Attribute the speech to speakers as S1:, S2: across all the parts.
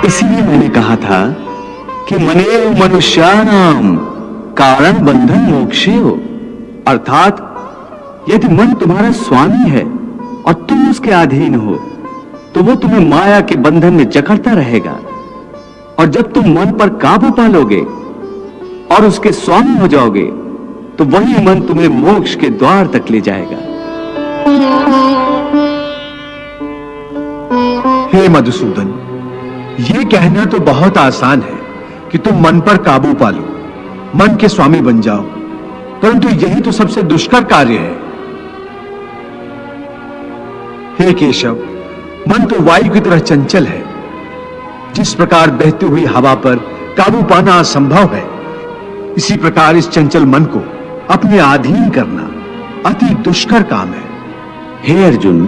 S1: इसीलिए मैंने कहा था कि मनेव मनुष्याणाम कारण बंधन मोक्षेयो, अर्थात यदि मन तुम्हारा स्वामी है और तुम उसके अधीन हो तो वो तुम्हें माया के बंधन में जकड़ता रहेगा, और जब तुम मन पर काबू पालोगे और उसके स्वामी हो जाओगे तो वही मन तुम्हें मोक्ष के द्वार तक ले जाएगा।
S2: हे मधुसूदन, यह कहना तो बहुत आसान है कि तुम मन पर काबू पालो, मन के स्वामी बन जाओ, परंतु यही तो सबसे दुष्कर कार्य है। हे केशव, मन तो वायु की तरह चंचल है। जिस प्रकार बहती हुई हवा पर काबू पाना असंभव है, इसी प्रकार इस चंचल मन को अपने अधीन करना अति दुष्कर काम है।
S1: हे अर्जुन,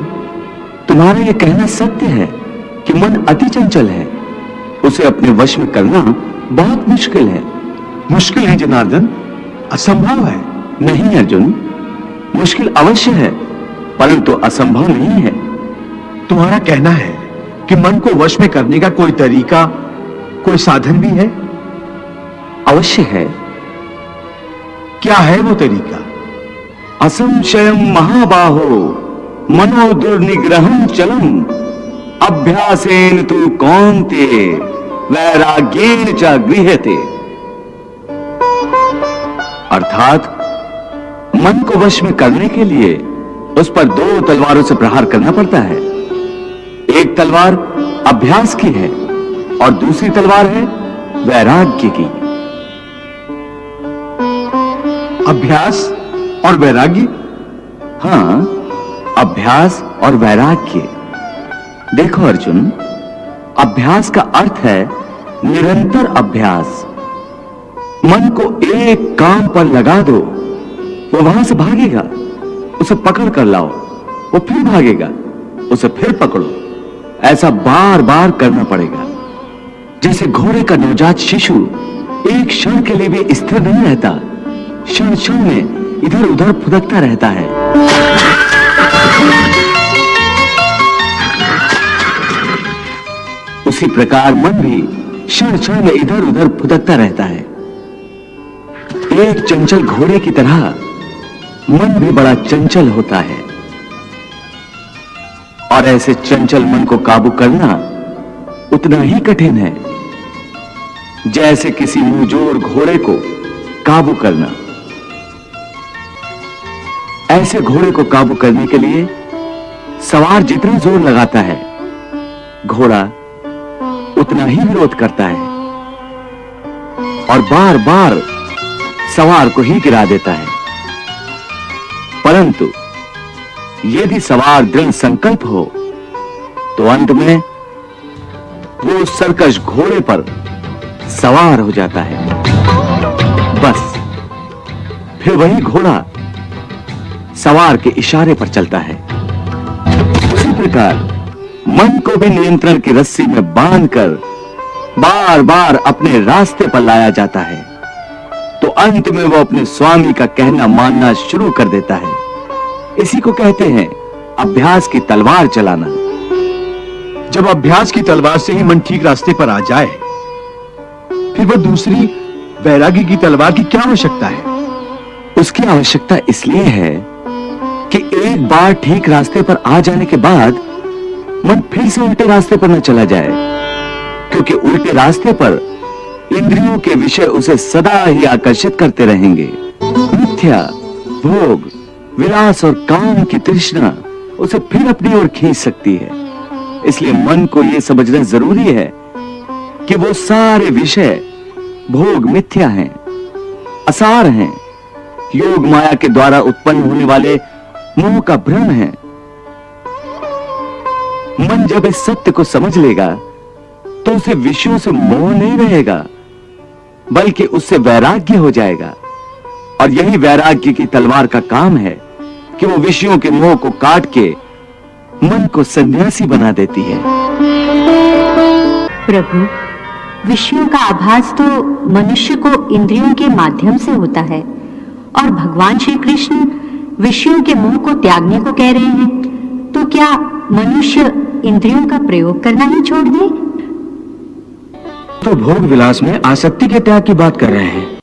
S1: तुम्हारा यह कहना सत्य है कि मन अति चंचल है, उसे अपने वश में करना बहुत मुश्किल है।
S2: मुश्किल है जनार्दन, असंभव है।
S1: नहीं अर्जुन, मुश्किल अवश्य है परंतु असंभव नहीं है।
S2: तुम्हारा कहना है कि मन को वश में करने का कोई तरीका, कोई साधन भी है?
S1: अवश्य है।
S2: क्या है वो तरीका?
S1: असंशयम महाबाहो मनो दुर्निग्रहं चलम अभ्यासेन तु कौन्तेय वैराग्येन च गृह्यते। अर्थात मन को वश में करने के लिए उस पर दो तलवारों से प्रहार करना पड़ता है। एक तलवार अभ्यास की है और दूसरी तलवार है वैराग्य की।
S2: अभ्यास और वैराग्य?
S1: हां, अभ्यास और वैराग्य। देखो अर्जुन, अभ्यास का अर्थ है निरंतर अभ्यास। मन को एक काम पर लगा दो, वो वहां से भागेगा, उसे पकड़ कर लाओ, वो फिर भागेगा, उसे फिर पकड़ो। ऐसा बार बार करना पड़ेगा। जैसे घोड़े का नवजात शिशु एक क्षण के लिए भी स्थिर नहीं रहता, क्षण क्षण में इधर उधर फुदकता रहता है। उसी प्रकार मन भी क्षण क्षण में इधर उधर फुदकता रहता है। एक चंचल घोड़े की तरह मन भी बड़ा चंचल होता है, और ऐसे चंचल मन को काबू करना उतना ही कठिन है जैसे किसी मुंहजोर घोड़े को काबू करना। ऐसे घोड़े को काबू करने के लिए सवार जितना जोर लगाता है, घोड़ा उतना ही विरोध करता है और बार बार सवार को ही गिरा देता है। परंतु यदि सवार दृढ़ संकल्प हो तो अंत में वो सरकश घोड़े पर सवार हो जाता है। बस फिर वही घोड़ा सवार के इशारे पर चलता है। उसी प्रकार मन को भी नियंत्रण की रस्सी में बांधकर बार बार अपने रास्ते पर लाया जाता है, तो अंत में वो अपने स्वामी का कहना मानना शुरू कर देता है। इसी को कहते हैं अभ्यास की तलवार चलाना।
S2: जब अभ्यास की तलवार से ही मन ठीक रास्ते पर आ जाए, फिर वह दूसरी वैराग्य की तलवार की क्या आवश्यकता है?
S1: उसकी आवश्यकता इसलिए है कि एक बार ठीक रास्ते पर आ जाने के बाद मन फिर से उल्टे रास्ते पर न चला जाए, क्योंकि उल्टे रास्ते पर इंद्रियों के विषय उसे सदा ही आकर्षित करते रहेंगे। मिथ्या, भोग, विलास और काम की तृष्णा उसे फिर अपनी ओर खींच सकती है। इसलिए मन को यह समझना जरूरी है कि वो सारे विषय भोग मिथ्या हैं, असार हैं, योग माया के द्वारा उत्पन्न होने वाले मोह का भ्रम है। मन जब इस सत्य को समझ लेगा तो उसे विषयों से मोह नहीं रहेगा, बल्कि उससे वैराग्य हो जाएगा। और यही वैराग्य की तलवार का काम है कि वो विषयों के मोह को काट के मन को सन्यासी बना देती है।
S3: प्रभु, विषयों का आभास तो मनुष्य को इंद्रियों के माध्यम से होता है, और भगवान श्री कृष्ण विषयों के मोह को त्यागने को कह रहे हैं, तो क्या मनुष्य इंद्रियों का प्रयोग करना ही छोड़ दे?
S1: तो भोग विलास में आसक्ति के त्याग की बात कर रहे हैं।